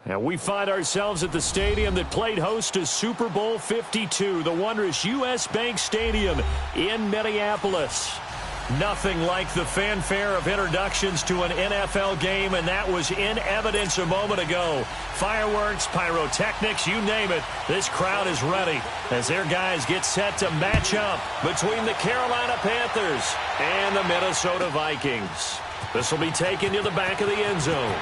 And we find ourselves at the stadium that played host to Super Bowl 52, the wondrous U.S. Bank Stadium in Minneapolis. Nothing like the fanfare of introductions to an NFL game, and that was in evidence a moment ago. Fireworks, pyrotechnics, you name it, this crowd is ready as their guys get set to match up between the Carolina Panthers and the Minnesota Vikings. This will be taken to the back of the end zone.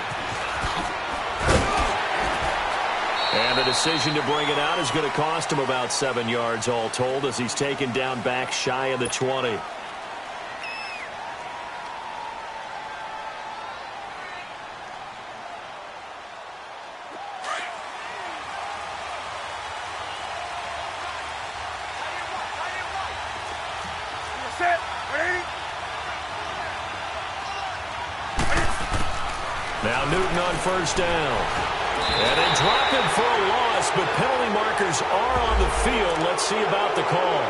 And the decision to bring it out is going to cost him about 7 yards all told as he's taken down back shy of the 20. Now Newton on first down. And they drop him for a loss, but penalty markers are on the field. Let's see about the call.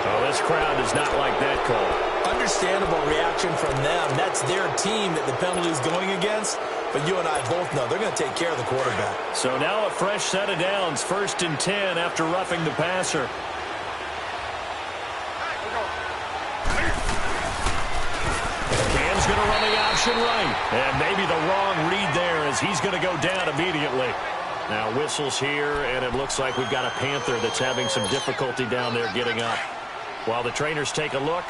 Oh, this crowd does not like that call. Understandable reaction from them. That's their team that the penalty is going against. But you and I both know they're going to take care of the quarterback. So now a fresh set of downs, 1st and 10 after roughing the passer. Cam's going to run the option right. And maybe the wrong read there as he's going to go down immediately. Now whistles here, and it looks like we've got a Panther that's having some difficulty down there getting up. While the trainers take a look,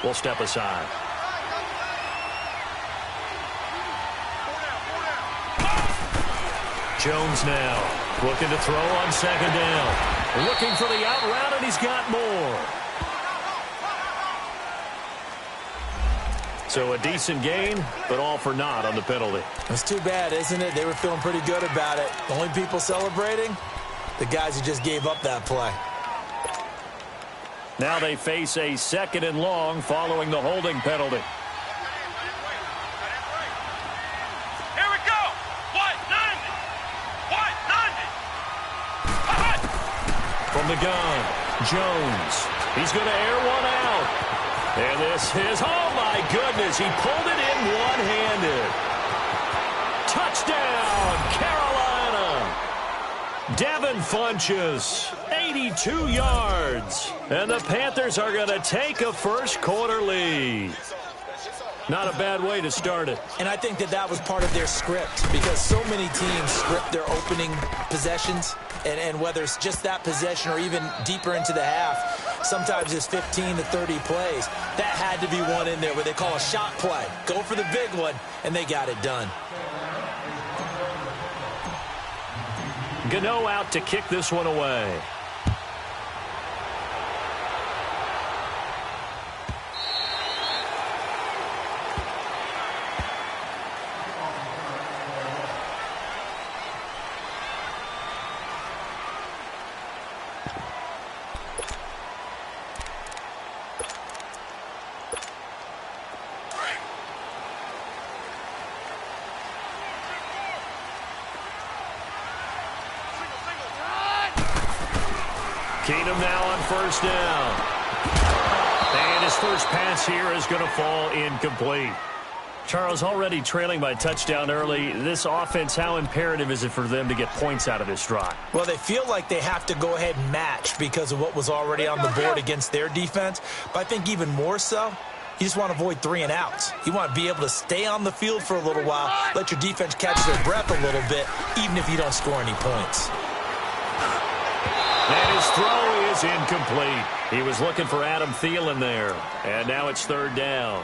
we'll step aside. Jones now looking to throw on 2nd down. Looking for the out route, and he's got more. So a decent gain, but all for naught on the penalty. It's too bad, isn't it? They were feeling pretty good about it. The only people celebrating, the guys who just gave up that play. Now they face a 2nd and long following the holding penalty. Here we go. 190. From the gun, Jones. He's going to air one out. And this is, oh my goodness, he pulled it in one-handed. Touchdown, Carolina. Devin Funchess, 82 yards. And the Panthers are going to take a first-quarter lead. Not a bad way to start it. And I think that was part of their script because so many teams script their opening possessions. And whether it's just that possession or even deeper into the half, sometimes it's 15 to 30 plays. That had to be one in there where they call a shot play. Go for the big one, and they got it done. Gano out to kick this one away. Keenum now on first down. And his first pass here is going to fall incomplete. Charles, already trailing by touchdown early. This offense, how imperative is it for them to get points out of this drive? Well, they feel like they have to go ahead and match because of what was already on the board against their defense. But I think even more so, you just want to avoid 3 and outs. You want to be able to stay on the field for a little while, let your defense catch their breath a little bit, even if you don't score any points. And his throw is incomplete. He was looking for Adam Thielen there. And now it's 3rd down.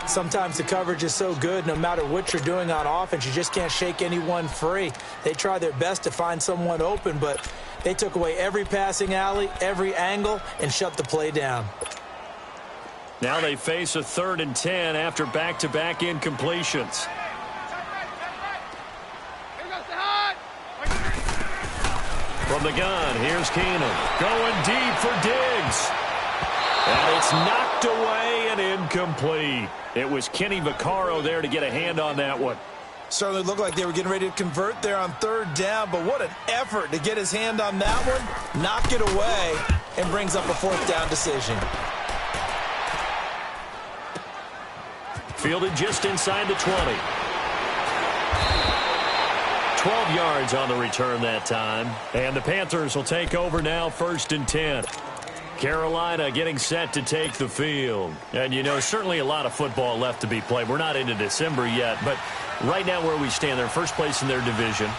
Sometimes the coverage is so good, no matter what you're doing on offense, you just can't shake anyone free. They try their best to find someone open, but they took away every passing alley, every angle, and shut the play down. Now they face a 3rd and 10 after back-to-back incompletions. From the gun, here's Keenum. Going deep for Diggs. And it's knocked away and incomplete. It was Kenny Vaccaro there to get a hand on that one. Certainly looked like they were getting ready to convert there on 3rd down, but what an effort to get his hand on that one, knock it away, and brings up a 4th down decision. Fielded just inside the 20. 12 yards on the return that time. And the Panthers will take over now, 1st and 10. Carolina getting set to take the field. And, you know, certainly a lot of football left to be played. We're not into December yet, but right now where we stand, they're in first place in their division.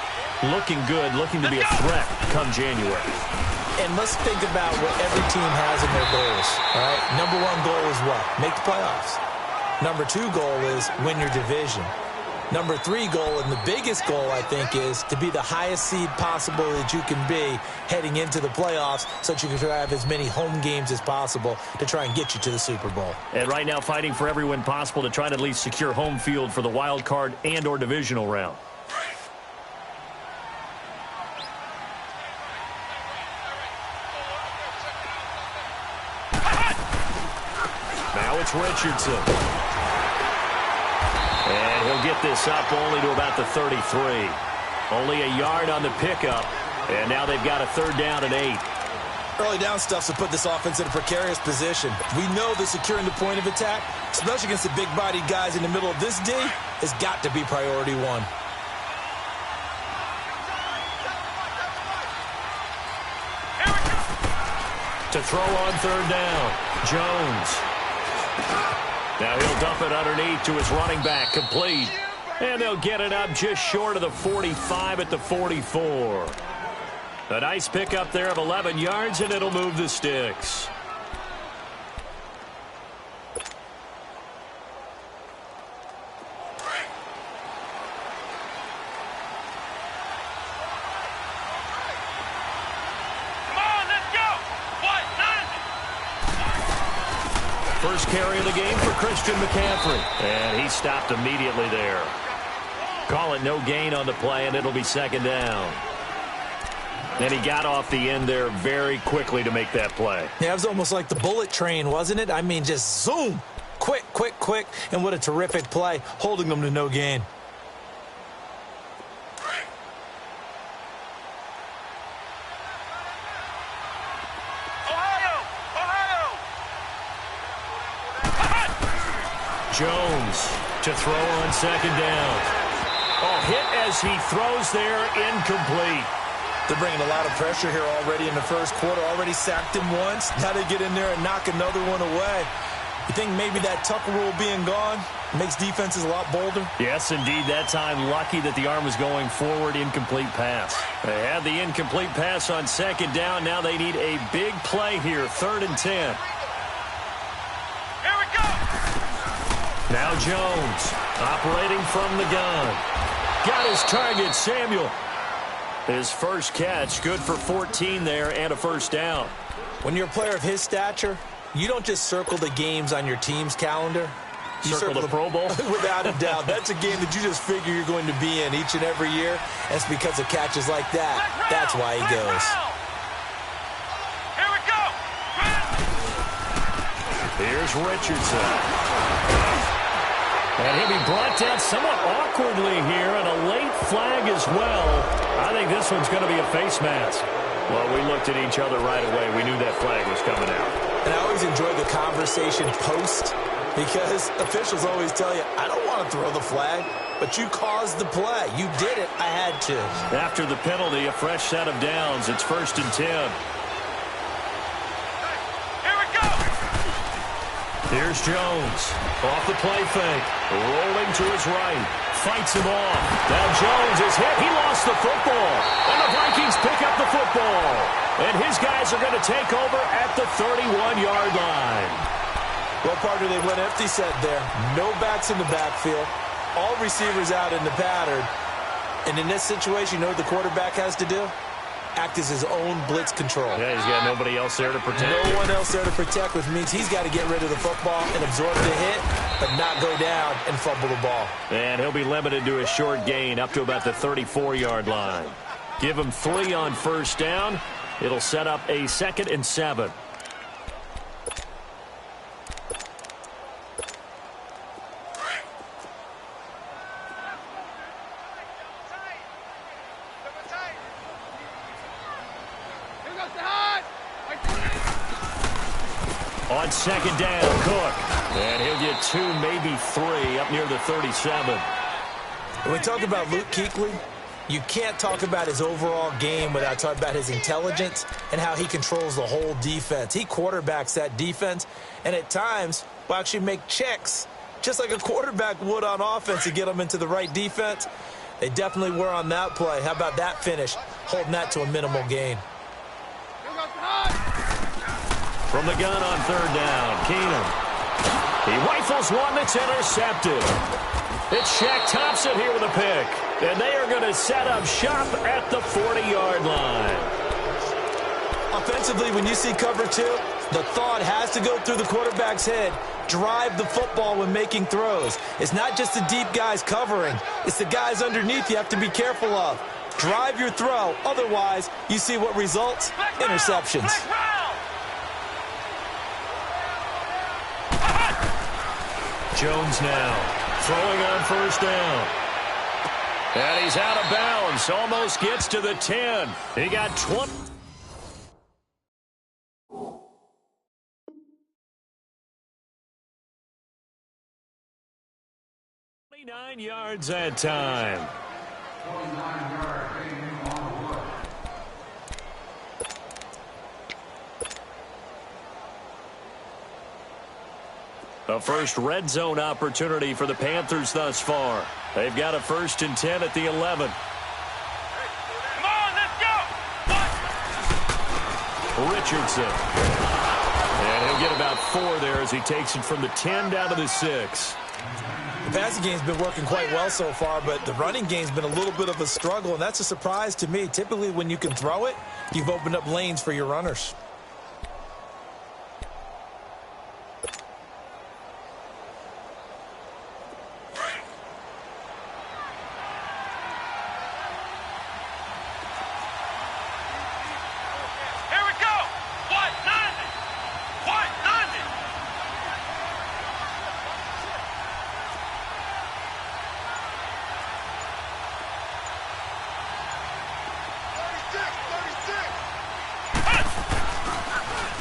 Looking good, looking to be a threat come January. And let's think about what every team has in their goals. All right? Number one goal is what? Make the playoffs. Number two goal is win your division. Number three goal, and the biggest goal, I think, is to be the highest seed possible that you can be heading into the playoffs so that you can have as many home games as possible to try and get you to the Super Bowl. And right now fighting for every win possible to try to at least secure home field for the wild card and or divisional round. Now it's Richardson. And he'll get this up only to about the 33. Only a yard on the pickup. And now they've got a 3rd down and 8. Early down stuff to put this offense in a precarious position. We know that securing the point of attack, especially against the big-bodied guys in the middle of this D, has got to be priority one. To throw on 3rd down, Jones. Now he'll dump it underneath to his running back, complete. And they'll get it up just short of the 45 at the 44. A nice pickup there of 11 yards, and it'll move the sticks. First carry of the game for Christian McCaffrey. And he stopped immediately there. Call it no gain on the play, and it'll be 2nd down. And he got off the end there very quickly to make that play. Yeah, it was almost like the bullet train, wasn't it? I mean, just zoom. Quick, quick, quick. And what a terrific play, holding them to no gain. Jones to throw on 2nd down. Oh, hit as he throws there, incomplete. They're bringing a lot of pressure here already in the first quarter. Already sacked him once. Now they get in there and knock another one away. You think maybe that Tucker rule being gone makes defenses a lot bolder? Yes, indeed. That time, lucky that the arm was going forward. Incomplete pass. They had the incomplete pass on 2nd down. Now they need a big play here. 3rd and 10. Now Jones, operating from the gun. Got his target, Samuel. His first catch, good for 14 there and a 1st down. When you're a player of his stature, you don't just circle the games on your team's calendar. You circle the Pro Bowl? Without a doubt. That's a game that you just figure you're going to be in each and every year. That's because of catches like that. That's why he goes. Here we go. Here's Richardson. And he'll be brought down somewhat awkwardly here, and a late flag as well. I think this one's going to be a face mask. Well, we looked at each other right away. We knew that flag was coming out. And I always enjoy the conversation post, because officials always tell you, I don't want to throw the flag, but you caused the play. You did it. I had to. After the penalty, a fresh set of downs. It's 1st and 10. Here's Jones. Off the play fake. Rolling to his right. Fights him off. Now Jones is hit. He lost the football. And the Vikings pick up the football. And his guys are going to take over at the 31-yard line. Well, partner, they went empty set there. No backs in the backfield. All receivers out in the pattern. And in this situation, you know what the quarterback has to do? Act as his own blitz control. Yeah, he's got nobody else there to protect. No one else there to protect, which means he's got to get rid of the football and absorb the hit, but not go down and fumble the ball. And he'll be limited to a short gain up to about the 34-yard line. Give him 3 on 1st down. It'll set up a 2nd and 7. On 2nd down, Cook. And he'll get 2, maybe 3, up near the 37. When we talk about Luke Kuechly, You can't talk about his overall game without talking about his intelligence and how he controls the whole defense. He quarterbacks that defense, and at times will actually make checks, just like a quarterback would on offense, to get them into the right defense. They definitely were on that play. How about that finish, holding that to a minimal gain? From the gun on third down, Keenum. He rifles one that's intercepted. It's Shaq Thompson here with a pick. And they are going to set up shop at the 40-yard line. Offensively, when you see cover two, the thought has to go through the quarterback's head. Drive the football when making throws. It's not just the deep guys covering. It's the guys underneath you have to be careful of. Drive your throw. Otherwise, you see what results? Interceptions. Jones now throwing on first down. And he's out of bounds. Almost gets to the 10. He got 20. 29 yards that time. A first red zone opportunity for the Panthers thus far. They've got a 1st and 10 at the 11. Come on, let's go. Richardson. And he'll get about 4 there as he takes it from the 10 down to the 6. The passing game's been working quite well so far, but the running game's been a little bit of a struggle, and that's a surprise to me. Typically, when you can throw it, you've opened up lanes for your runners.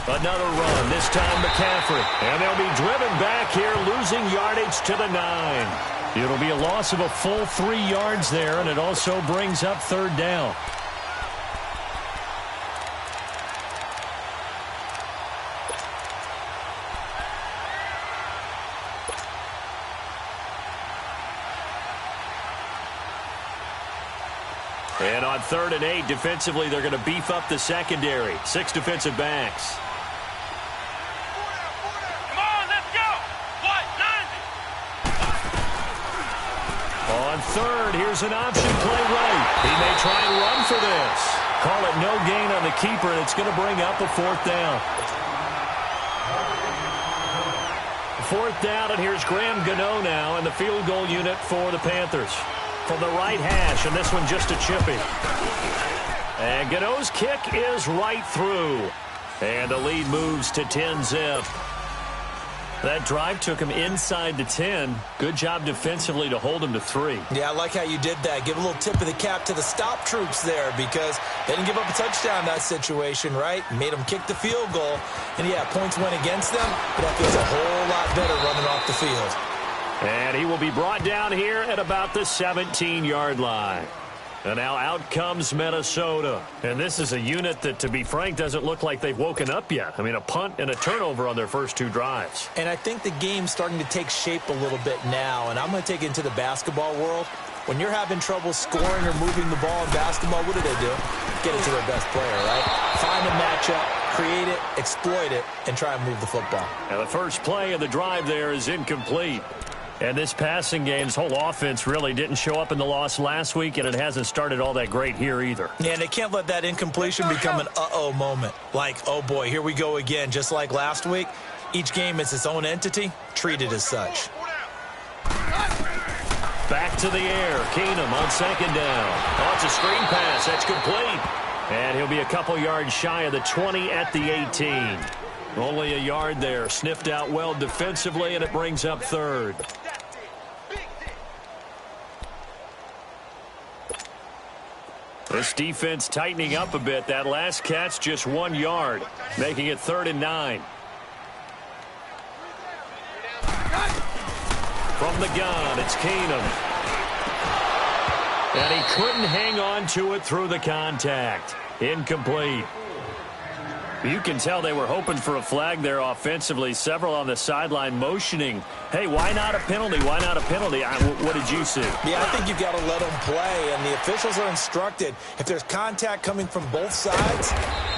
Another run, this time McCaffrey. And they'll be driven back here, losing yardage to the 9. It'll be a loss of a full 3 yards there, and it also brings up third down. And on 3rd and 8, defensively, they're going to beef up the secondary. 6 defensive backs. On 3rd, here's an option play right. He may try and run for this. Call it no gain on the keeper, and it's going to bring up a 4th down. 4th down, and here's Graham Gano now in the field goal unit for the Panthers. From the right hash, and this one just a chippy. And Gano's kick is right through. And the lead moves to 10-zip. That drive took him inside the 10. Good job defensively to hold him to 3. Yeah, I like how you did that. Give a little tip of the cap to the stop troops there, because they didn't give up a touchdown in that situation, right? Made them kick the field goal. And, yeah, points went against them, but that feels a whole lot better running off the field. And he will be brought down here at about the 17-yard line. And now out comes Minnesota. And this is a unit that, to be frank, doesn't look like they've woken up yet. I mean, a punt and a turnover on their first 2 drives. And I think the game's starting to take shape a little bit now. And I'm going to take it into the basketball world. When you're having trouble scoring or moving the ball in basketball, what do? Get it to their best player, right? Find a matchup, create it, exploit it, and try and move the football. Now the first play of the drive there is incomplete. And this passing game's whole offense really didn't show up in the loss last week, and it hasn't started all that great here either. Yeah, and they can't let that incompletion become an uh-oh moment. Like, oh boy, here we go again. Just like last week, each game is its own entity, treated as such. Back to the air. Keenum on 2nd down. Oh, it's a screen pass. That's complete. And he'll be a couple yards shy of the 20 at the 18. Only a yard there. Sniffed out well defensively, and it brings up 3rd. This defense tightening up a bit. That last catch just 1 yard, making it 3rd and 9. From the gun, it's Keenum. And he couldn't hang on to it through the contact. Incomplete. You can tell they were hoping for a flag there offensively. Several on the sideline motioning, hey, why not a penalty? Why not a penalty? What did you see? Yeah, I think you've got to let them play, and the officials are instructed. If there's contact coming from both sides,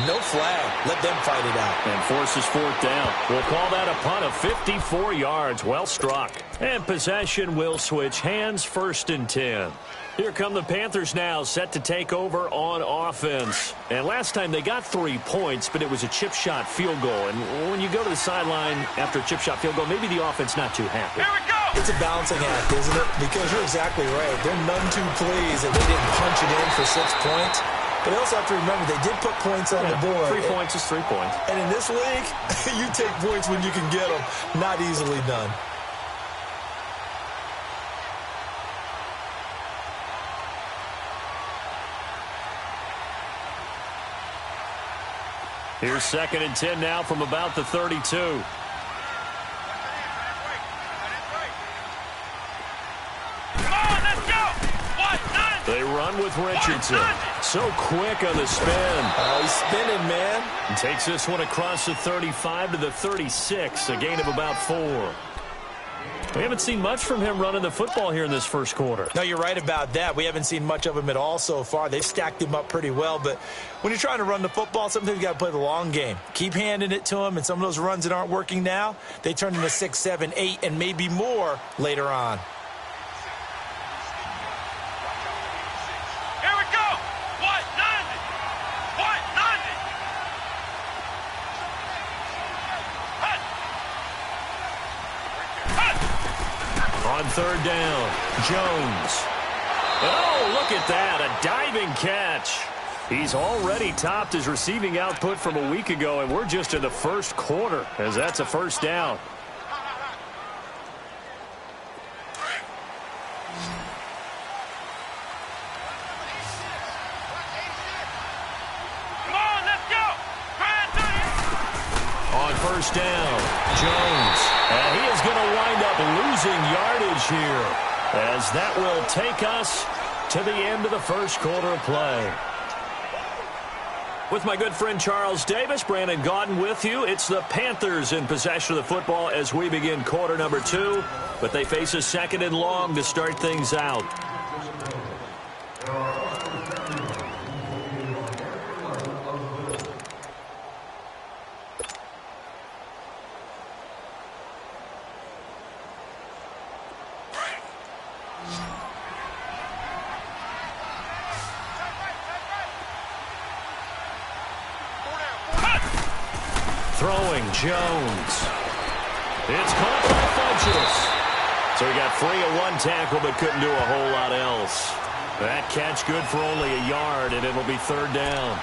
no flag. Let them fight it out. And forces fourth down. We'll call that a punt of 54 yards. Well struck. And possession will switch hands, 1st and 10. Here come the Panthers now, set to take over on offense. And last time they got 3 points, but it was a chip shot field goal. And when you go to the sideline after a chip shot field goal, maybe the offense not too happy. Here we go! It's a balancing act, isn't it? Because you're exactly right. They're none too pleased that they didn't punch it in for 6 points. But they also have to remember they did put points on the board. 3 points is 3 points. And in this league, you take points when you can get them. Not easily done. Here's 2nd and 10 now from about the 32. They run with Richardson. So quick on the spin. Oh, he's spinning, man. And takes this one across the 35 to the 36, a gain of about 4. We haven't seen much from him running the football here in this first quarter. No, you're right about that. We haven't seen much of him at all so far. They've stacked him up pretty well, but when you're trying to run the football, sometimes you got to play the long game. Keep handing it to him, and some of those runs that aren't working now, they turn into 6, 7, 8, and maybe more later on. Here we go! What? 90! What? 90! On 3rd down, Jones. Oh, look at that, a diving catch. He's already topped his receiving output from a week ago, and we're just in the first quarter, as that's a 1st down. Come on, let's go! On 1st down, Jones. And he is going to wind up losing yardage here, as that will take us to the end of the first quarter of play. With my good friend Charles Davis, Brandon Gaudin with you. It's the Panthers in possession of the football as we begin quarter number 2, but they face a 2nd and long to start things out. Throwing Jones. It's caught by Funchess. So he got free of 1 tackle but couldn't do a whole lot else. That catch good for only a yard, and it'll be 3rd down.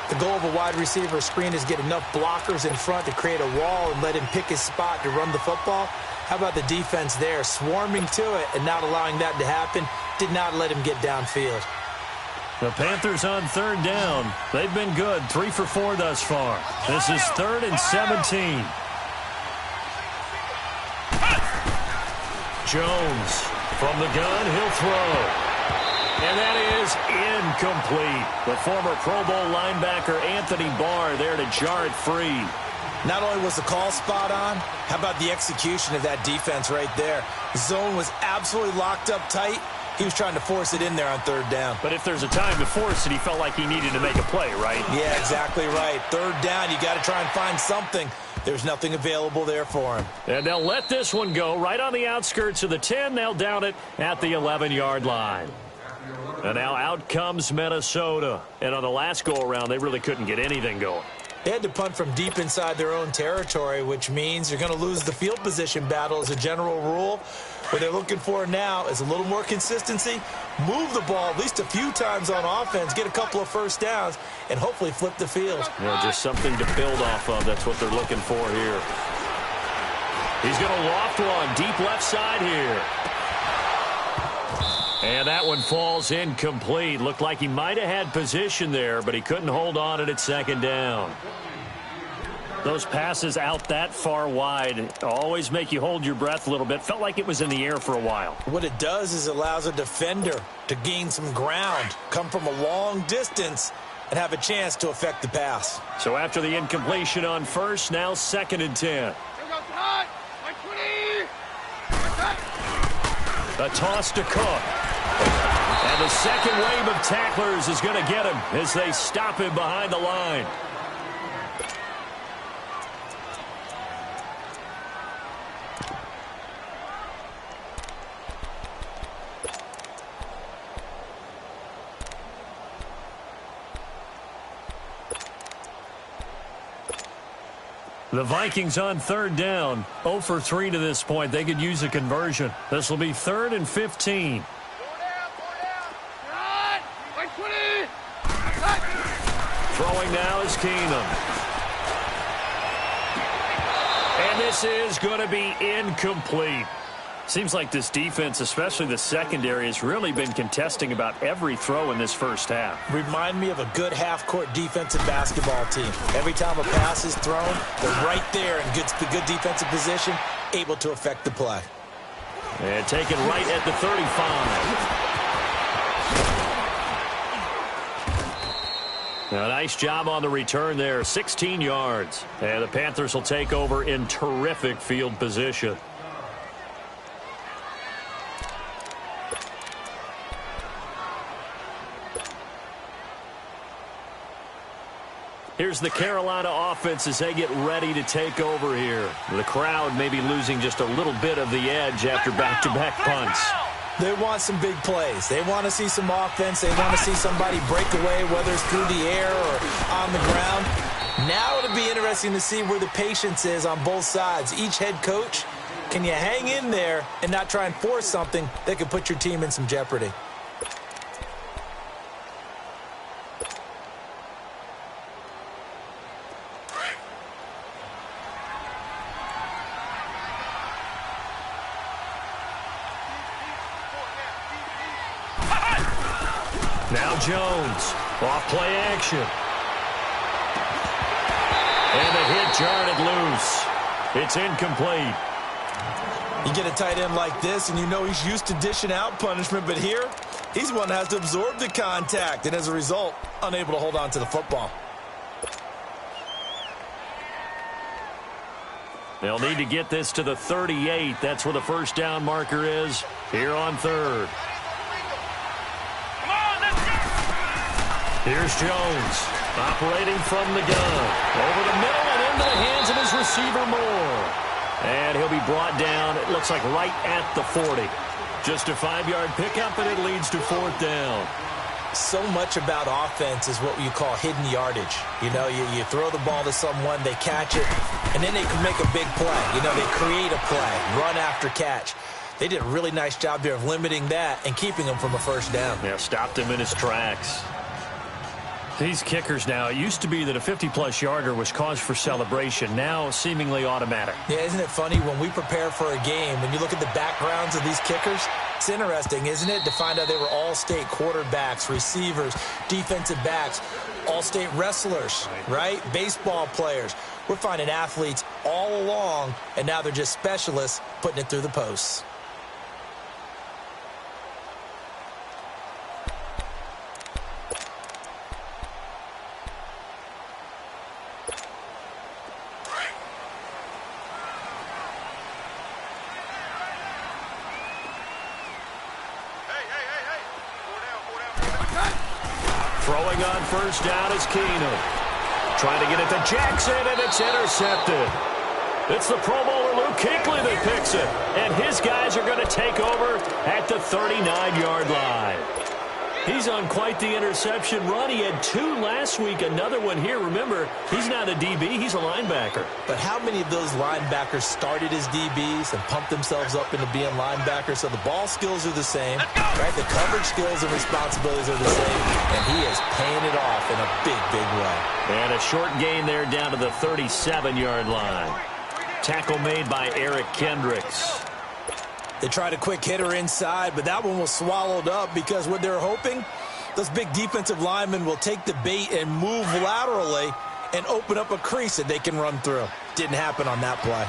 The goal of a wide receiver screen is get enough blockers in front to create a wall and let him pick his spot to run the football. How about the defense there, swarming to it and not allowing that to happen? Did not let him get downfield. The Panthers on 3rd down. They've been good, 3 for 4 thus far. This is 3rd and 17. Jones from the gun, he'll throw. And that is incomplete. The former Pro Bowl linebacker Anthony Barr there to jar it free. Not only was the call spot on, how about the execution of that defense right there? The zone was absolutely locked up tight. He was trying to force it in there on 3rd down. But if there's a time to force it, he felt like he needed to make a play, right? Yeah, exactly right. 3rd down, you got to try and find something. There's nothing available there for him. And they'll let this one go right on the outskirts of the 10. They'll down it at the 11-yard line. And now out comes Minnesota. And on the last go-around, they really couldn't get anything going. They had to punt from deep inside their own territory, which means you're going to lose the field position battle as a general rule. What they're looking for now is a little more consistency, move the ball at least a few times on offense, get a couple of 1st downs, and hopefully flip the field. Yeah, just something to build off of. That's what they're looking for here. He's going to loft one deep left side here. And that one falls incomplete. Looked like he might have had position there, but he couldn't hold on at 2nd down. Those passes out that far wide always make you hold your breath a little bit. Felt like it was in the air for a while. What it does is allows a defender to gain some ground, come from a long distance, and have a chance to affect the pass. So after the incompletion on first, now 2nd and 10. A toss to Cook. And the second wave of tacklers is going to get him as they stop him behind the line. The Vikings on 3rd down, 0 for 3 to this point. They could use a conversion. This will be 3rd and 15. Throwing now is Keenum. And this is going to be incomplete. Seems like this defense, especially the secondary, has really been contesting about every throw in this first half. Remind me of a good half-court defensive basketball team. Every time a pass is thrown, they're right there in good defensive position, able to affect the play. And taken right at the 35. A nice job on the return there, 16 yards. And the Panthers will take over in terrific field position. Here's the Carolina offense as they get ready to take over here. The crowd may be losing just a little bit of the edge after back-to-back punts. They want some big plays. They want to see some offense. They want to see somebody break away, whether it's through the air or on the ground. Now it'll be interesting to see where the patience is on both sides. Each head coach, can you hang in there and not try and force something that could put your team in some jeopardy? Now Jones, off play action. And the hit jarred it loose. It's incomplete. You get a tight end like this, and you know he's used to dishing out punishment, but here, he's one that has to absorb the contact, and as a result, unable to hold on to the football. They'll need to get this to the 38. That's where the first down marker is here on 3rd. Here's Jones, operating from the gun. Over the middle and into the hands of his receiver Moore. And he'll be brought down, it looks like right at the 40. Just a 5-yard pickup, and it leads to 4th down. So much about offense is what you call hidden yardage. You know, you throw the ball to someone, they catch it, and then they can make a big play. You know, they create a play, run after catch. They did a really nice job there of limiting that and keeping him from a first down. Yeah, stopped him in his tracks. These kickers now, it used to be that a 50-plus yarder was cause for celebration. Now, seemingly automatic. Yeah, isn't it funny when we prepare for a game, when you look at the backgrounds of these kickers, it's interesting, isn't it, to find out they were all-state quarterbacks, receivers, defensive backs, all-state wrestlers, right? Baseball players. We're finding athletes all along, and now they're just specialists putting it through the posts. Throwing on first down is Keenum. Trying to get it to Jackson, and it's intercepted. It's the Pro Bowler Luke Kuechly that picks it. And his guys are going to take over at the 39-yard line. He's on quite the interception run. He had 2 last week, another one here. Remember, he's not a DB, he's a linebacker. But how many of those linebackers started as DBs and pumped themselves up into being linebackers? So the ball skills are the same, right? The coverage skills and responsibilities are the same. And he is paying it off in a big, big way. And a short gain there down to the 37-yard line. Tackle made by Eric Kendricks. They tried a quick hitter inside, but that one was swallowed up because what they're hoping, those big defensive linemen will take the bait and move laterally and open up a crease that they can run through. Didn't happen on that play.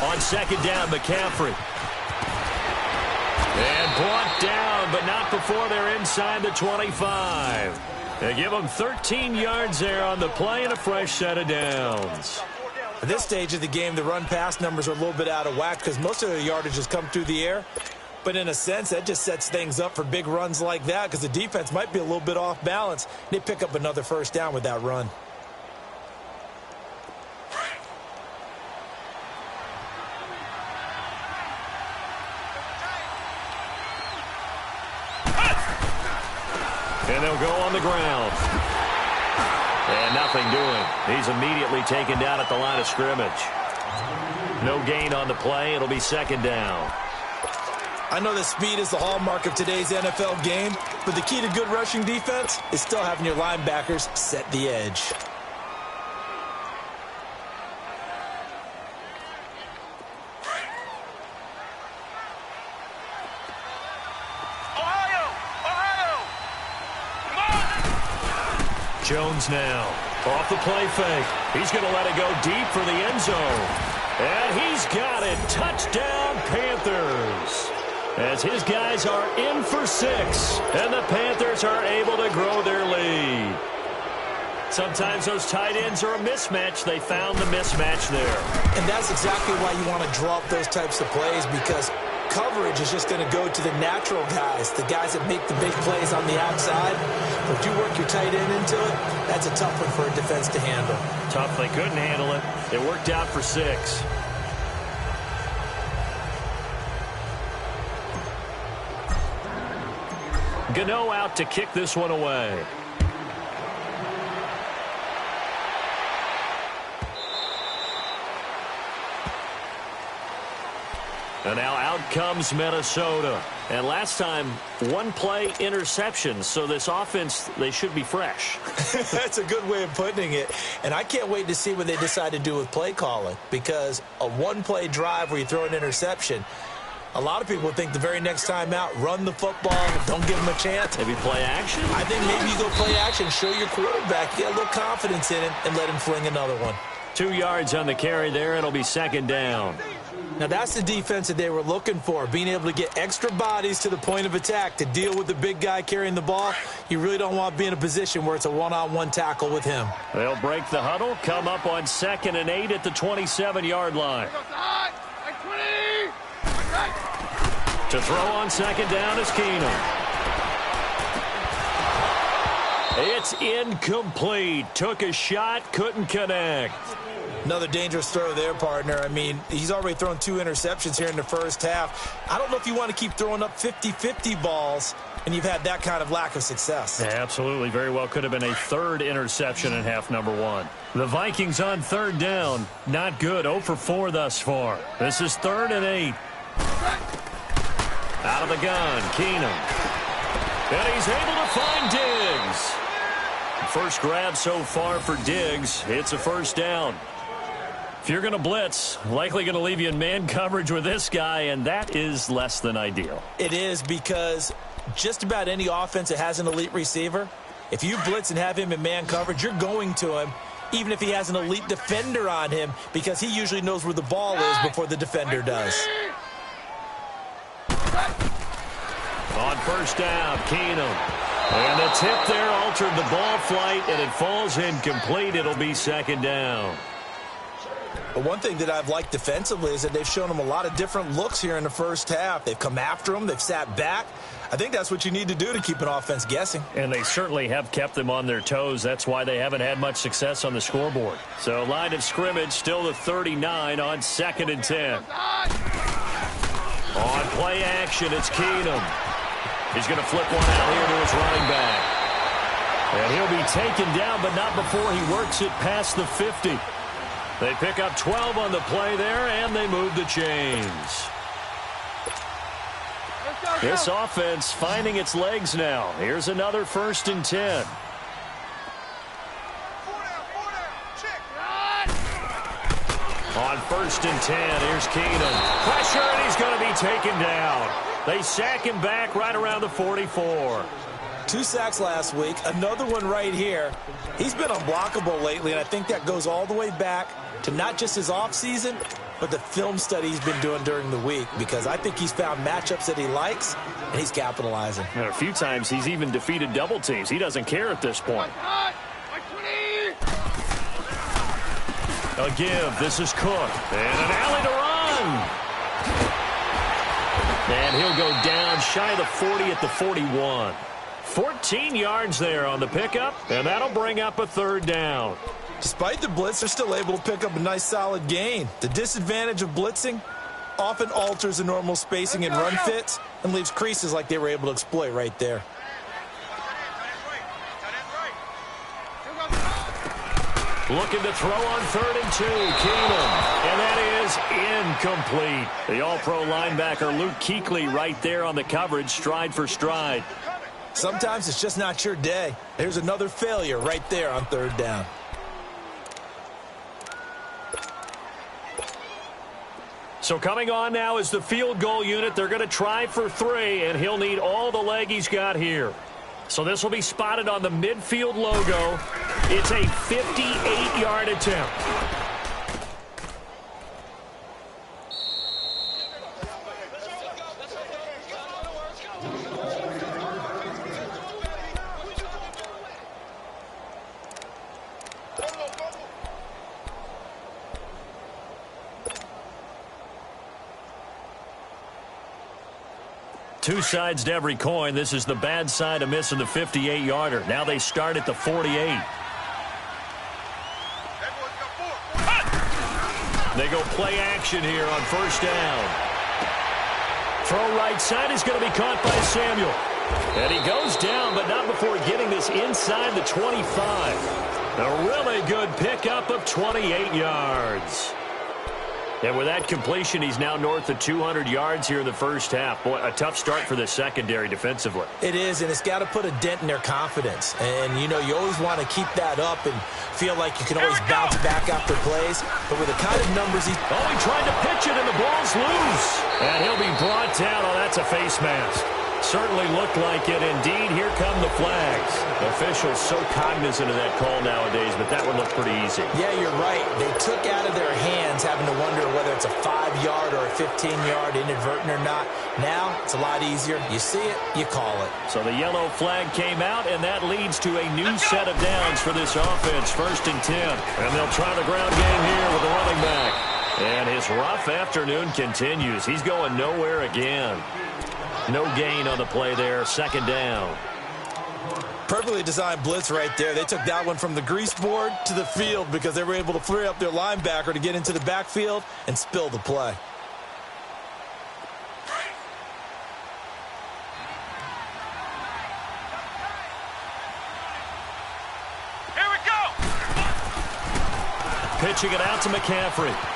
On second down, McCaffrey. And brought down, but not before they're inside the 25. They give them 13 yards there on the play and a fresh set of downs. At this stage of the game, the run-pass numbers are a little bit out of whack because most of the yardage has come through the air. But in a sense, that just sets things up for big runs like that because the defense might be a little bit off balance. They pick up another first down with that run. And they'll go on the ground. And nothing doing. He's immediately taken down at the line of scrimmage. No gain on the play. It'll be second down. I know that speed is the hallmark of today's NFL game, but the key to good rushing defense is still having your linebackers set the edge. Jones now off the play fake. He's going to let it go deep for the end zone. And he's got it. Touchdown, Panthers. As his guys are in for 6. And the Panthers are able to grow their lead. Sometimes those tight ends are a mismatch. They found the mismatch there. And that's exactly why you want to draw up those types of plays, because coverage is just going to go to the natural guys, the guys that make the big plays on the outside. But if you work your tight end into it, that's a tough one for a defense to handle. Tough. They couldn't handle it. It worked out for 6. Gano out to kick this one away. And now out comes Minnesota. And last time, one play interception. So this offense, they should be fresh. That's a good way of putting it. And I can't wait to see what they decide to do with play calling. Because a one-play drive where you throw an interception, a lot of people think the very next time out, run the football, don't give them a chance. Maybe play action? I think maybe you go play action, show your quarterback, get a little confidence in it, and let him fling another one. 2 yards on the carry there. It'll be second down. Now, that's the defense that they were looking for, being able to get extra bodies to the point of attack to deal with the big guy carrying the ball. You really don't want to be in a position where it's a one-on-one tackle with him. They'll break the huddle, come up on 2nd and 8 at the 27-yard line. To throw on second down is Keenum. It's incomplete. Took a shot, couldn't connect. Another dangerous throw there, partner. I mean, he's already thrown 2 interceptions here in the first half. I don't know if you want to keep throwing up 50-50 balls, and you've had that kind of lack of success. Yeah, absolutely. Very well could have been a 3rd interception in half number 1. The Vikings on 3rd down. Not good. 0 for 4 thus far. This is 3rd and 8. Out of the gun, Keenum. And he's able to find Diggs. First grab so far for Diggs. It's a first down. If you're going to blitz, likely going to leave you in man coverage with this guy, and that is less than ideal. It is, because just about any offense that has an elite receiver, if you blitz and have him in man coverage, you're going to him, even if he has an elite defender on him, because he usually knows where the ball is before the defender does. On first down, Keenum. And the tip there altered the ball flight, and it falls incomplete. It'll be second down. But one thing that I've liked defensively is that they've shown him a lot of different looks here in the first half. They've come after him. They've sat back. I think that's what you need to do to keep an offense guessing. And they certainly have kept them on their toes. That's why they haven't had much success on the scoreboard. So line of scrimmage still the 39 on 2nd and 10. On play action, it's Keenum. He's going to flip one out here to his running back. And he'll be taken down, but not before he works it past the 50. They pick up 12 on the play there, and they move the chains. This offense finding its legs now. Here's another 1st and 10. On 1st and 10, here's Keenum. Pressure, and he's going to be taken down. They sack him back right around the 44. 2 sacks last week, another one right here. He's been unblockable lately, and I think that goes all the way back to not just his offseason, but the film study he's been doing during the week, because I think he's found matchups that he likes, and he's capitalizing. And a few times he's even defeated double teams. He doesn't care at this point. A give. This is Cook. And an alley to run. And he'll go down shy of the 40 at the 41. 14 yards there on the pickup, and that'll bring up a third down. Despite the blitz, they're still able to pick up a nice solid gain. The disadvantage of blitzing often alters the normal spacing and run fits and leaves creases like they were able to exploit right there. Looking to throw on 3rd and 2. Keenum. And that is incomplete. The all-pro linebacker Luke Kuechly right there on the coverage, stride for stride. Sometimes it's just not your day. There's another failure right there on 3rd down. So coming on now is the field goal unit. They're going to try for 3, and he'll need all the leg he's got here. So this will be spotted on the midfield logo. It's a 58-yard attempt. Two sides to every coin. This is the bad side of missing the 58-yarder. Now they start at the 48. They go play action here on 1st down. Throw right side is going to be caught by Samuel. And he goes down, but not before getting this inside the 25. A really good pickup of 28 yards. And with that completion, he's now north of 200 yards here in the first half. Boy, a tough start for the secondary defensively. It is, and it's got to put a dent in their confidence. And, you know, you always want to keep that up and feel like you can always bounce back after plays. But with the kind of numbers he's... Oh, he tried to pitch it, and the ball's loose. And he'll be brought down. Oh, that's a face mask. Certainly looked like it. Indeed, here come the flags. Officials so cognizant of that call nowadays, but that one looked pretty easy. Yeah, you're right. They took out of their hands having to wonder whether it's a 5-yard or a 15-yard inadvertent or not. Now, it's a lot easier. You see it, you call it. So the yellow flag came out, and that leads to a new set of downs for this offense. 1st and 10. And they'll try the ground game here with the running back. And his rough afternoon continues. He's going nowhere again. No gain on the play there. 2nd down. Perfectly designed blitz right there. They took that one from the grease board to the field because they were able to free up their linebacker to get into the backfield and spill the play. Here we go. Pitching it out to McCaffrey.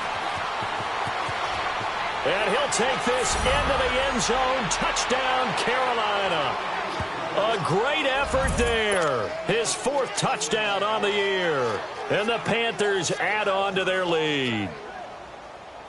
And he'll take this into the end zone. Touchdown, Carolina. A great effort there. His 4th touchdown on the year. And the Panthers add on to their lead.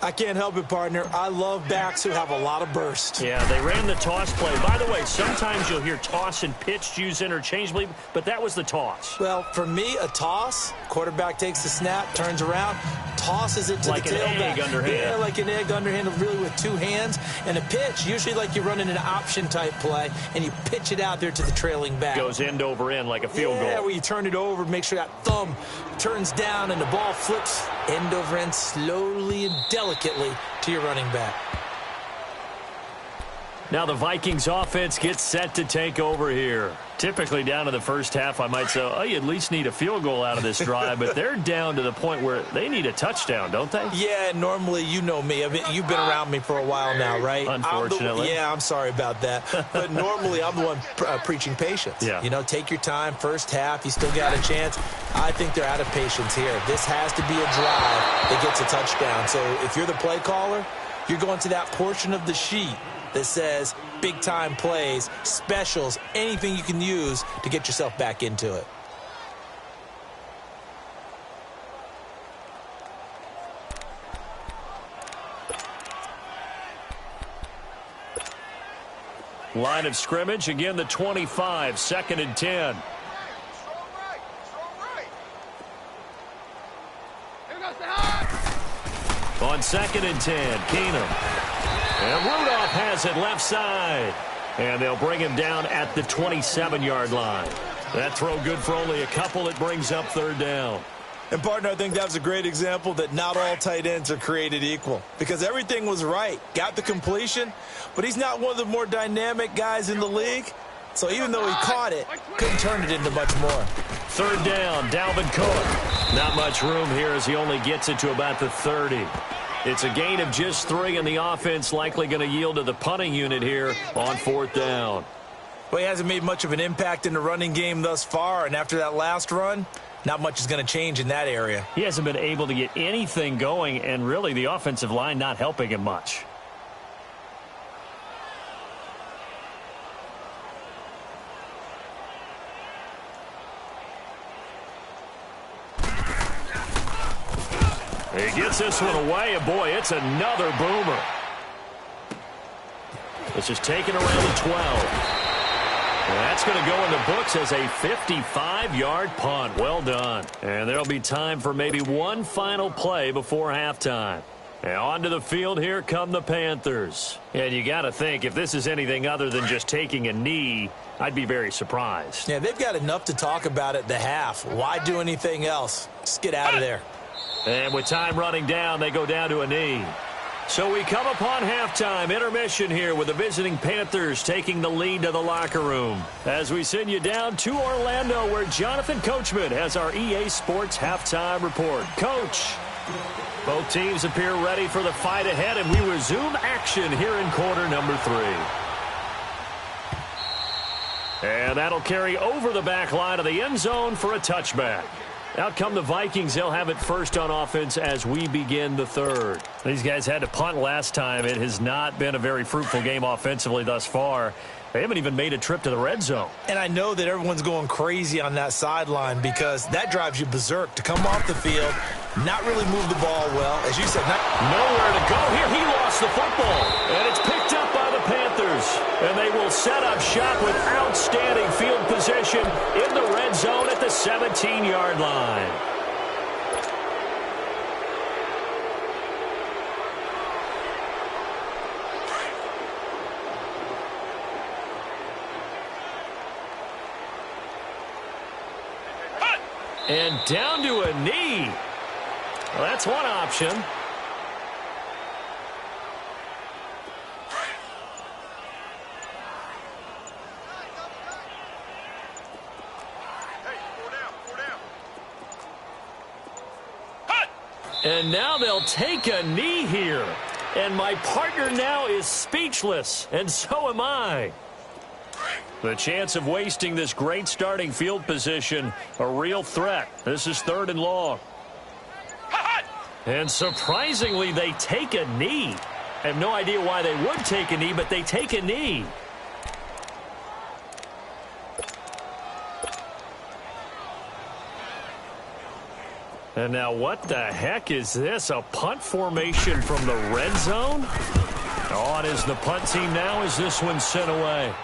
I can't help it, partner. I love backs who have a lot of burst. Yeah, they ran the toss play. By the way, sometimes you'll hear toss and pitch used interchangeably, but that was the toss. Well, for me, a toss, quarterback takes the snap, turns around, tosses it to like the tailback. Like an egg underhand. Yeah, like an egg underhand, really with 2 hands. And a pitch, usually like you're running an option-type play, and you pitch it out there to the trailing back. Goes end over end like a field goal. Yeah, where you turn it over, make sure that thumb turns down, and the ball flips end over end slowly and delicately to your running back. Now the Vikings offense gets set to take over here. Typically down to the first half, I might say, oh, you at least need a field goal out of this drive, but they're down to the point where they need a touchdown, don't they? Yeah, normally, you know me. You've been around me for a while now, right? Unfortunately. I'm sorry about that. But normally, I'm the one preaching patience. Yeah. You know, take your time. First half, you still got a chance. I think they're out of patience here. This has to be a drive that gets a touchdown. So if you're the play caller, you're going to that portion of the sheet that says big-time plays, specials, anything you can use to get yourself back into it. Line of scrimmage, again the 25, 2nd and 10. On 2nd and 10, Keenum. And Rudolph has it left side. And they'll bring him down at the 27-yard line. That throw good for only a couple. It brings up 3rd down. And, partner, I think that was a great example that not all tight ends are created equal. Because everything was right. Got the completion, but he's not one of the more dynamic guys in the league. So even though he caught it, couldn't turn it into much more. 3rd down, Dalvin Cook. Not much room here as he only gets it to about the 30. It's a gain of just 3, and the offense likely going to yield to the punting unit here on 4th down. Well, he hasn't made much of an impact in the running game thus far, and after that last run, not much is going to change in that area. He hasn't been able to get anything going, and really the offensive line not helping him much. He gets this one away, and boy, it's another boomer. This is taken around the 12. And that's going to go in the books as a 55-yard punt. Well done. And there'll be time for maybe one final play before halftime. And onto the field, here come the Panthers. And you got to think, if this is anything other than just taking a knee, I'd be very surprised. Yeah, they've got enough to talk about at the half. Why do anything else? Just get out of there. And with time running down, they go down to a knee. So we come upon halftime intermission here with the visiting Panthers taking the lead to the locker room. As we send you down to Orlando, where Jonathan Coachman has our EA Sports halftime report. Coach, both teams appear ready for the fight ahead, and we resume action here in quarter number 3. And that'll carry over the back line of the end zone for a touchback. Out come the Vikings. They'll have it first on offense as we begin the 3rd. These guys had to punt last time. It has not been a very fruitful game offensively thus far. They haven't even made a trip to the red zone. And I know that everyone's going crazy on that sideline because that drives you berserk to come off the field, not really move the ball well. As you said, nowhere to go here. He lost the football, and it's picked up by the Panthers. And they will set up shop with outstanding field position in the red zone at the 17-yard line. And down to a knee. Well, that's one option. And now they'll take a knee here. And my partner now is speechless, and so am I. The chance of wasting this great starting field position, a real threat. This is 3rd and long. And surprisingly, they take a knee. I have no idea why they would take a knee, but they take a knee. And now what the heck is this? A punt formation from the red zone? On is the punt team now as this one's sent away.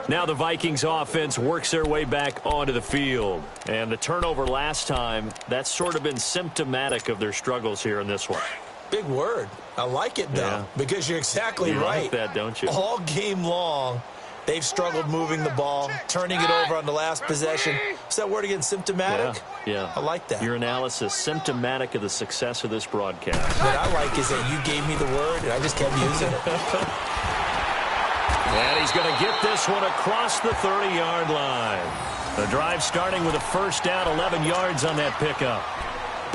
Now the Vikings offense works their way back onto the field. And the turnover last time, that's sort of been symptomatic of their struggles here in this one. Big word. I like it, though, because you're exactly right. You like that, don't you? All game long, they've struggled moving the ball, turning it over on the last possession. Is that word again, symptomatic? Yeah. I like that. Your analysis, symptomatic of the success of this broadcast. What I like is that you gave me the word, and I just kept using it. And he's going to get this one across the 30-yard line. The drive starting with a first down, 11 yards on that pickup.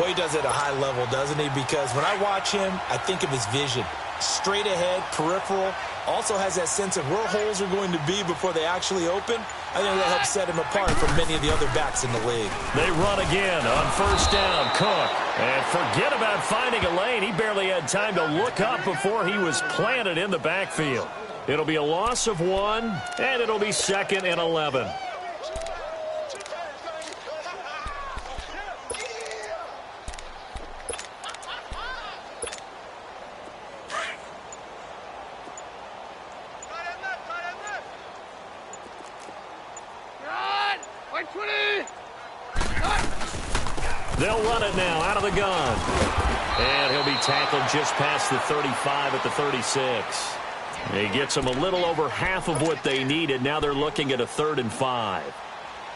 Boy, he does it at a high level, doesn't he? Because when I watch him, I think of his vision. Straight ahead, peripheral. Also has that sense of where holes are going to be before they actually open. I think that helps set him apart from many of the other backs in the league. They run again on first down. Cook. And forget about finding a lane. He barely had time to look up before he was planted in the backfield. It'll be a loss of 1, and it'll be 2nd and 11. They'll run it now out of the gun. And he'll be tackled just past the 35 at the 36. He gets them a little over half of what they needed. Now they're looking at a 3rd and 5.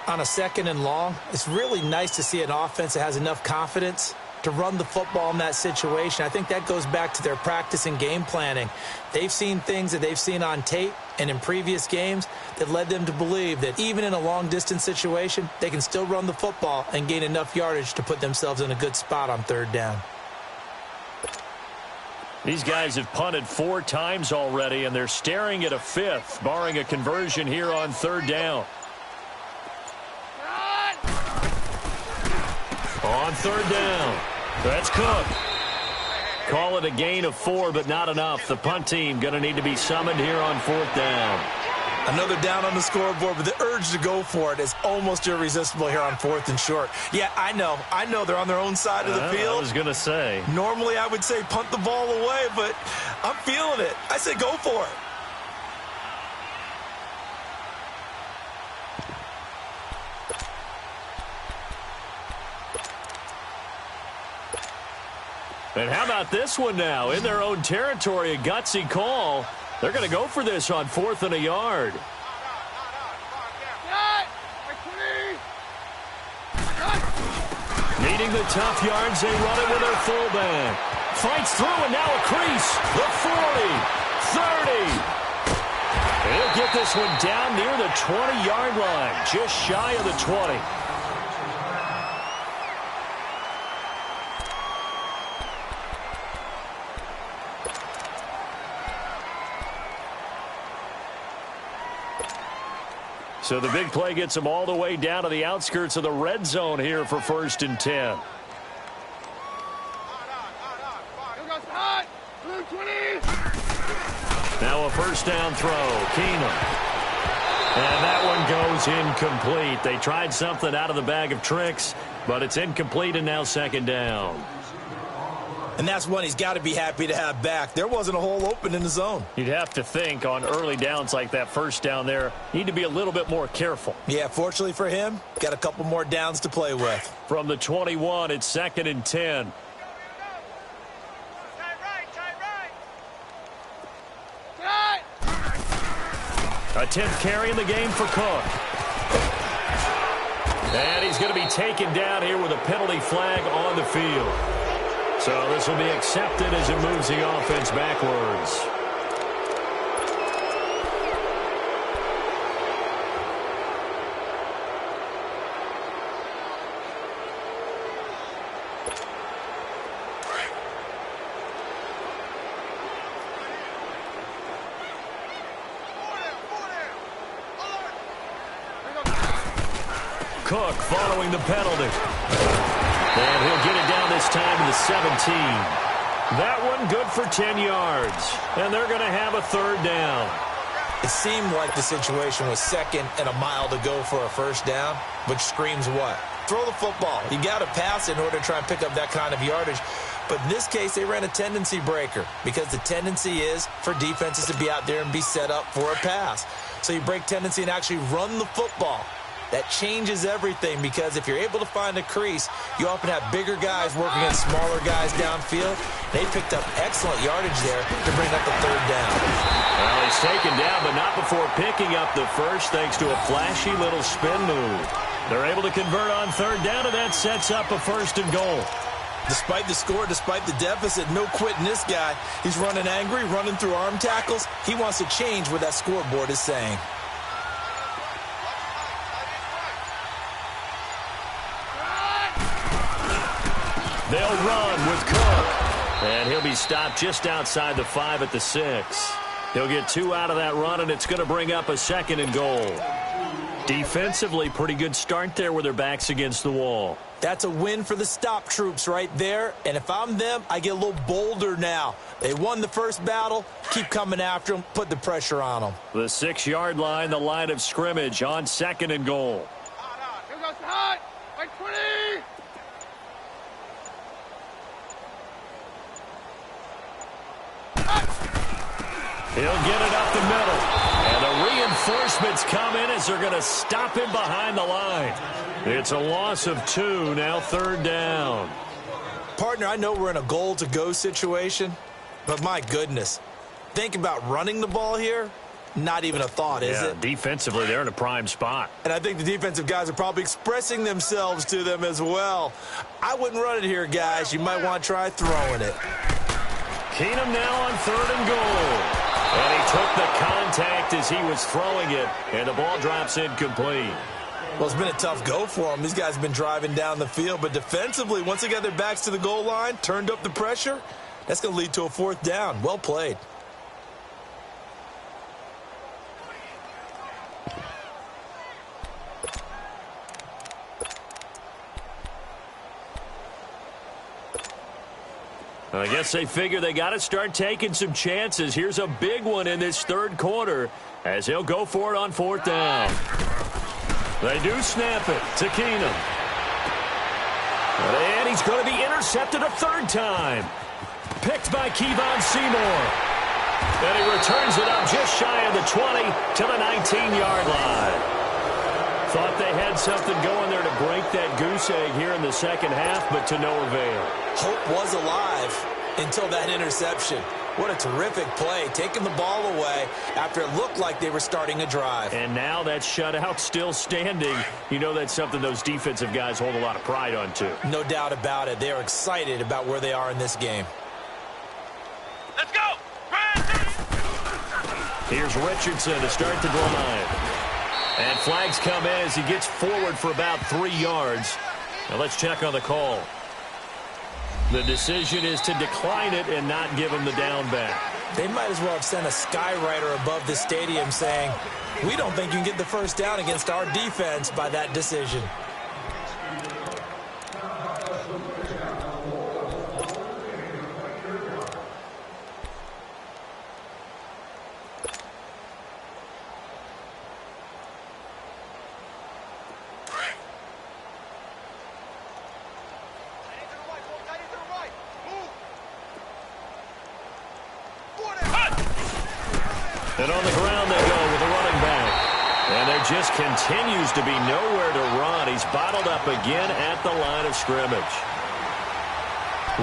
On a 2nd and long, it's really nice to see an offense that has enough confidence to run the football in that situation. I think that goes back to their practice and game planning. They've seen things that they've seen on tape and in previous games that led them to believe that even in a long-distance situation, they can still run the football and gain enough yardage to put themselves in a good spot on 3rd down. These guys have punted 4 times already, and they're staring at a 5th, barring a conversion here on 3rd down. On 3rd down, that's Cook. Call it a gain of 4, but not enough. The punt team going to need to be summoned here on 4th down. Another down on the scoreboard, but the urge to go for it is almost irresistible here on 4th and short. Yeah, I know they're on their own side of the field. I was going to say. Normally I would say punt the ball away, but I'm feeling it. I say go for it. And how about this one now? In their own territory, a gutsy call. They're going to go for this on 4th and a yard. Needing the tough yards, they run it with their fullback. Fights through, and now a crease. The 40, 30. He'll get this one down near the 20-yard line, just shy of the 20. So the big play gets them all the way down to the outskirts of the red zone here for 1st and 10. Now a 1st down throw. Keenum. And that one goes incomplete. They tried something out of the bag of tricks, but it's incomplete and now 2nd down. And that's one he's got to be happy to have back. There wasn't a hole open in the zone. You'd have to think on early downs like that 1st down there, need to be a little bit more careful. Yeah, fortunately for him, got a couple more downs to play with. From the 21, it's 2nd and 10. A 10th carry in the game for Cook. And he's going to be taken down here with a penalty flag on the field. So this will be accepted as it moves the offense backwards. Cook following the penalty. And he'll get it down this time to the 17. That one good for 10 yards. And they're going to have a 3rd down. It seemed like the situation was 2nd and a mile to go for a 1st down, which screams what? Throw the football. You got to pass in order to try and pick up that kind of yardage. But in this case, they ran a tendency breaker because the tendency is for defenses to be out there and be set up for a pass. So you break tendency and actually run the football. That changes everything because if you're able to find a crease, you often have bigger guys working against smaller guys downfield. They picked up excellent yardage there to bring up the 3rd down. Well, he's taken down, but not before picking up the first thanks to a flashy little spin move. They're able to convert on 3rd down, and that sets up a 1st and goal. Despite the score, despite the deficit, no quitting this guy. He's running angry, running through arm tackles. He wants to change what that scoreboard is saying. They'll run with Cook. And he'll be stopped just outside the 5 at the 6. He'll get 2 out of that run, and it's going to bring up a 2nd and goal. Defensively, pretty good start there with their backs against the wall. That's a win for the stop troops right there. And if I'm them, I get a little bolder now. They won the first battle. Keep coming after them. Put the pressure on them. The 6-yard line, the line of scrimmage on 2nd and goal. He'll get it up the middle. And a Reinforcements come in as they're going to stop him behind the line. It's a loss of 2, now 3rd down. Partner, I know we're in a goal-to-go situation, but my goodness, think about running the ball here. Not even a thought, is it? Defensively, they're in a prime spot. And I think the defensive guys are probably expressing themselves to them as well. I wouldn't run it here, guys. You might want to try throwing it. Keenum now on 3rd and goal. And he took the contact as he was throwing it, and the ball drops incomplete. Well, it's been a tough go for them. These guys have been driving down the field, but defensively, once they got their backs to the goal line, turned up the pressure, that's going to lead to a 4th down. Well played. I guess they figure they got to start taking some chances. Here's a big one in this 3rd quarter as he'll go for it on 4th down. They do snap it to Keenum. And he's going to be intercepted a 3rd time. Picked by Kevon Seymour. And he returns it up just shy of the 20 to the 19-yard line. Thought they had something going there to break that goose egg here in the 2nd half, but to no avail. Hope was alive until that interception. What a terrific play, taking the ball away after it looked like they were starting a drive. And now that shutout still standing. You know that's something those defensive guys hold a lot of pride on, too. No doubt about it. They are excited about where they are in this game. Let's go! Here's Richardson to start the drive. And flags come in as he gets forward for about 3 yards. Now let's check on the call. The decision is to decline it and not give him the down back. They might as well have sent a skywriter above the stadium saying, we don't think you can get the 1st down against our defense by that decision. And on the ground they go with a running back. And there just continues to be nowhere to run. He's bottled up again at the line of scrimmage.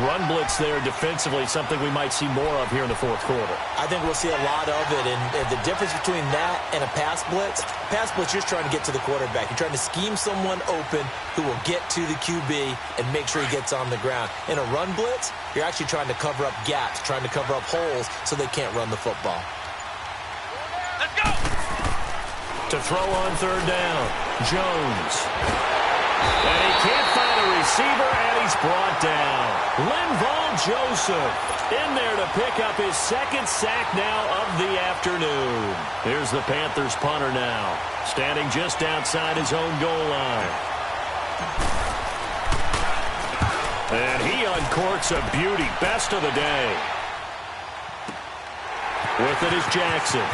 Run blitz there defensively, something we might see more of here in the 4th quarter. I think we'll see a lot of it. And the difference between that and a pass blitz, you're trying to get to the quarterback. You're trying to scheme someone open who will get to the QB and make sure he gets on the ground. In a run blitz, you're actually trying to cover up gaps, trying to cover up holes so they can't run the football. Let's go! To throw on 3rd down, Jones. And he can't find a receiver, and he's brought down. Linval Joseph in there to pick up his 2nd sack now of the afternoon. Here's the Panthers punter now, standing just outside his own goal line. And he uncorks a beauty, best of the day. With it is Jackson.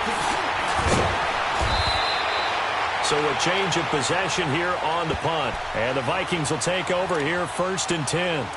So a change of possession here on the punt. And the Vikings will take over here 1st and 10.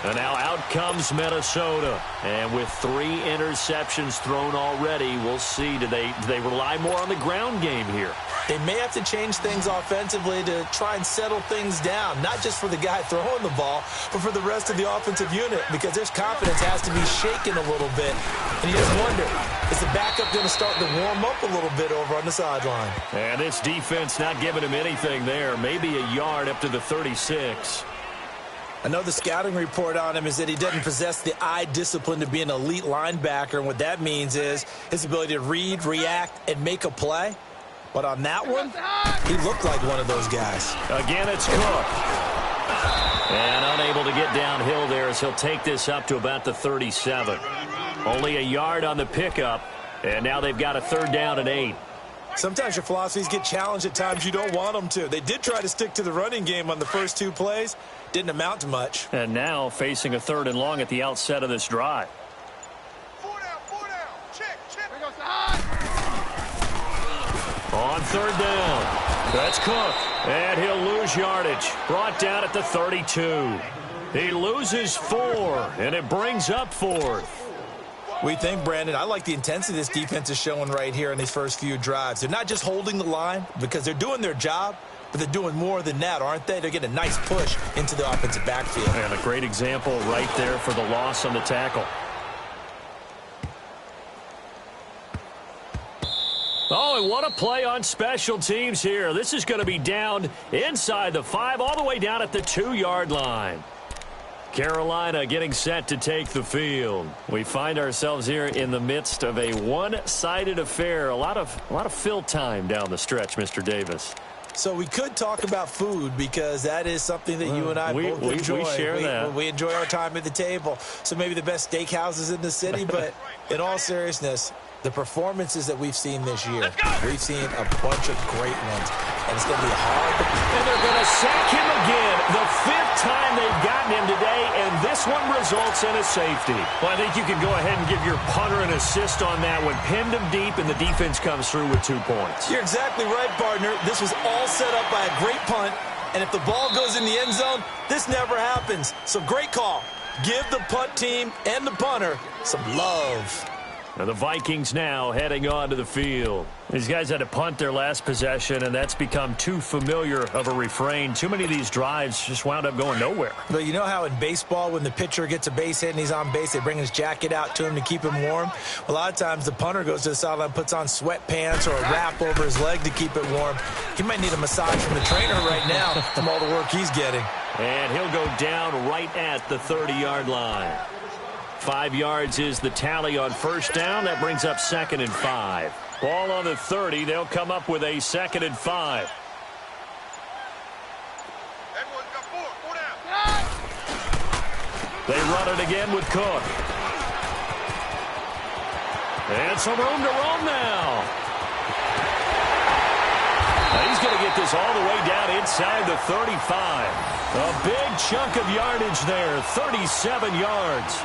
And now out comes Minnesota. And with 3 interceptions thrown already, we'll see. Do they rely more on the ground game here? They may have to change things offensively to try and settle things down, not just for the guy throwing the ball, but for the rest of the offensive unit, because their confidence has to be shaken a little bit. And you just wonder, is the backup going to start to warm up a little bit over on the sideline? And this defense not giving him anything there, maybe a yard up to the 36. I know the scouting report on him is that he doesn't possess the eye discipline to be an elite linebacker, and what that means is his ability to read, react, and make a play. But on that one, he looked like one of those guys. Again, it's Cook. And unable to get downhill there as he'll take this up to about the 37. Only a yard on the pickup, and now they've got a 3rd down and 8. Sometimes your philosophies get challenged at times you don't want them to. They did try to stick to the running game on the first 2 plays. Didn't amount to much. And now facing a 3rd and long at the outset of this drive. 4 down. Check. Here goes the On 3rd down, that's Cook. And he'll lose yardage. Brought down at the 32. He loses 4, and it brings up 4th. What do you think, Brandon? I like the intensity this defense is showing right here in these first few drives. They're not just holding the line because they're doing their job, but they're doing more than that, aren't they? They're getting a nice push into the offensive backfield. And a great example right there for the loss on the tackle. Oh, and what a play on special teams here. This is going to be down inside the 5, all the way down at the 2-yard line. Carolina getting set to take the field. We find ourselves here in the midst of a one-sided affair. A lot of fill time down the stretch, Mr. Davis. So we could talk about food because that is something that you and I both enjoy. We share that. We enjoy our time at the table. So maybe the best steakhouses in the city, but in all seriousness, the performances that we've seen this year, we've seen a bunch of great ones, and it's going to be hard. And they're going to sack him again, the 5th time they've gotten him today, and this one results in a safety. Well, I think you can go ahead and give your punter an assist on that one. Pinned him deep, and the defense comes through with 2 points. You're exactly right, partner. This was all set up by a great punt, and if the ball goes in the end zone, this never happens. So great call. Give the punt team and the punter some love. And the Vikings now heading on to the field. These guys had to punt their last possession, and that's become too familiar of a refrain. Too many of these drives just wound up going nowhere. But you know how in baseball, when the pitcher gets a base hit and he's on base, they bring his jacket out to him to keep him warm? A lot of times the punter goes to the sideline, puts on sweatpants or a wrap over his leg to keep it warm. He might need a massage from the trainer right now from all the work he's getting. And he'll go down right at the 30-yard line. 5 yards is the tally on first down. That brings up 2nd and 5. Ball on the 30. They'll come up with a 2nd and 5. They run it again with Cook. And some room to roam now. He's going to get this all the way down inside the 35. A big chunk of yardage there, 37 yards.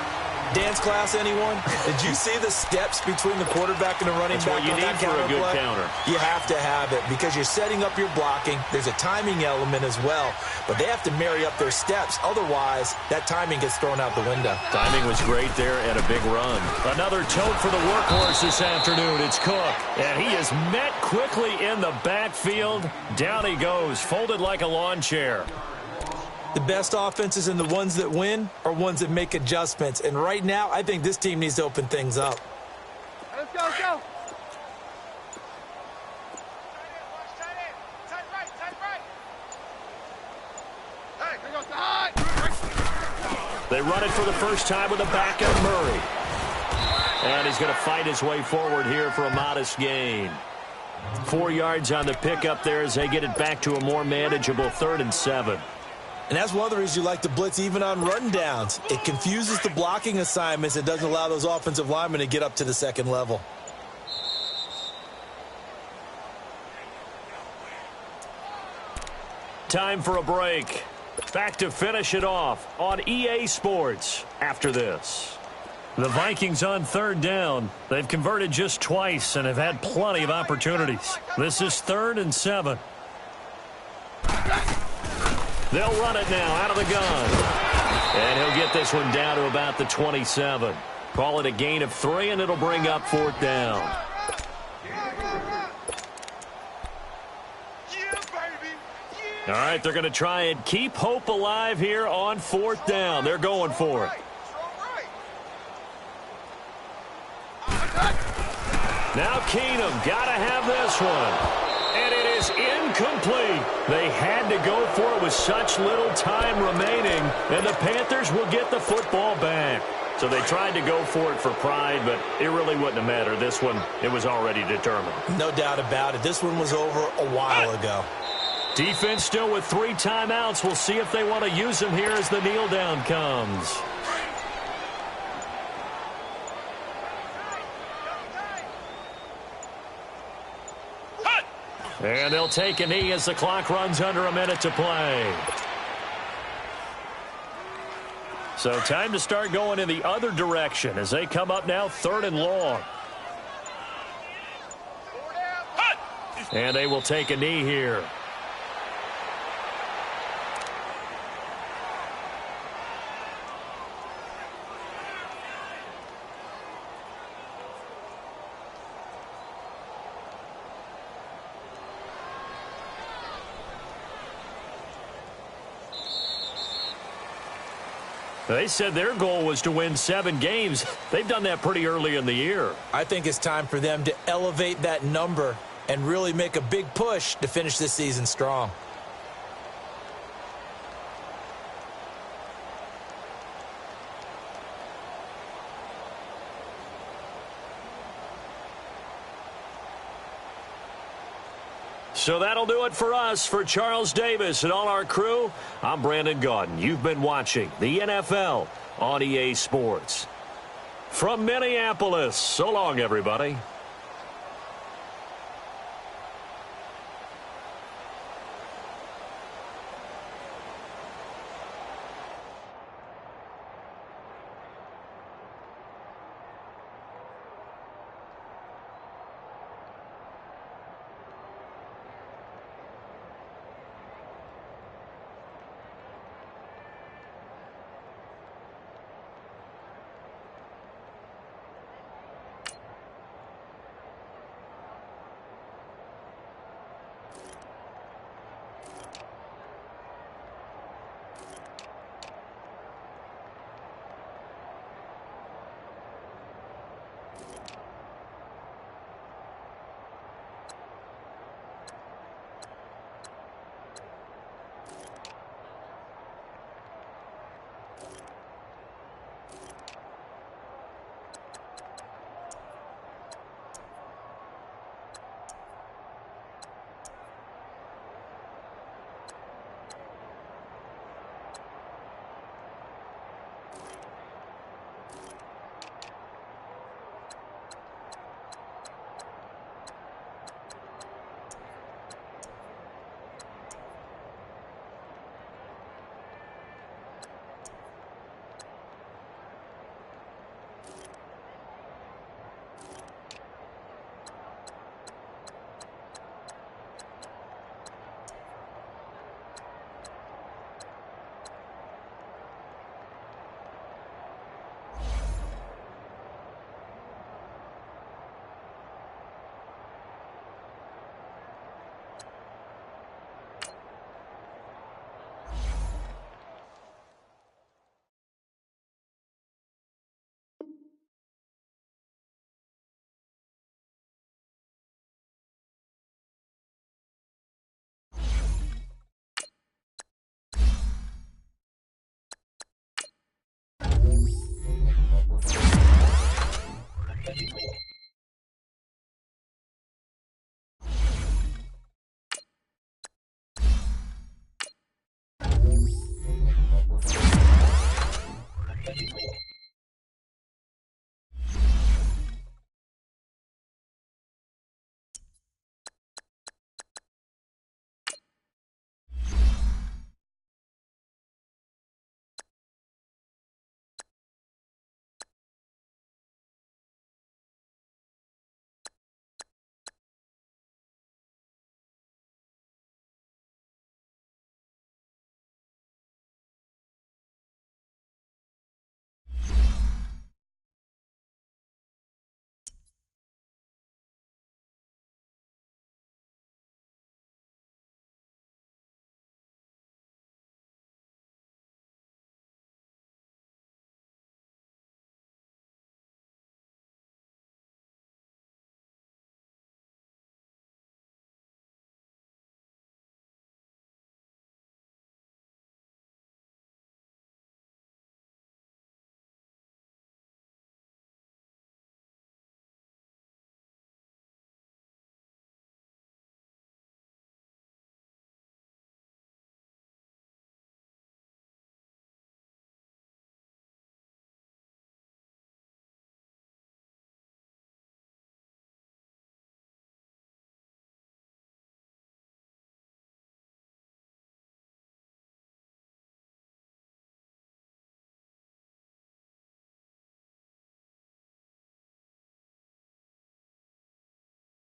Dance class, anyone? Did you see the steps between the quarterback and the running back? That's what you need for a good counter. You have to have it because you're setting up your blocking. There's a timing element as well, but they have to marry up their steps. Otherwise, that timing gets thrown out the window. Timing was great there and a big run. Another tote for the workhorse this afternoon. It's Cook, and he is met quickly in the backfield. Down he goes, folded like a lawn chair. The best offenses and the ones that win are ones that make adjustments. And right now, I think this team needs to open things up. Let's go, let's go. They run it for the first time with a backup Murray. And he's going to fight his way forward here for a modest gain. 4 yards on the pickup there as they get it back to a more manageable 3rd and 7. And that's one of the reasons you like to blitz even on rundowns. It confuses the blocking assignments. It doesn't allow those offensive linemen to get up to the second level. Time for a break. Back to finish it off on EA Sports after this. The Vikings on 3rd down. They've converted just twice and have had plenty of opportunities. This is 3rd and 7. They'll run it now out of the gun. And he'll get this one down to about the 27. Call it a gain of 3, and it'll bring up 4th down. All right, they're going to try and keep hope alive here on 4th down. They're going for it. Now Keenum got to have this one. And it is incomplete. They had to go for it with such little time remaining, and the Panthers will get the football back. So they tried to go for it for pride, but it really wouldn't have mattered. This one, it was already determined. No doubt about it. This one was over a while ago. Defense still with 3 timeouts. We'll see if they want to use them here as the kneel down comes. And they'll take a knee as the clock runs under a minute to play. So time to start going in the other direction as they come up now 3rd and long. And they will take a knee here. They said their goal was to win 7 games. They've done that pretty early in the year. I think it's time for them to elevate that number and really make a big push to finish this season strong. So that'll do it for us. For Charles Davis and all our crew, I'm Brandon Gaudin. You've been watching the NFL on EA Sports. From Minneapolis, so long, everybody.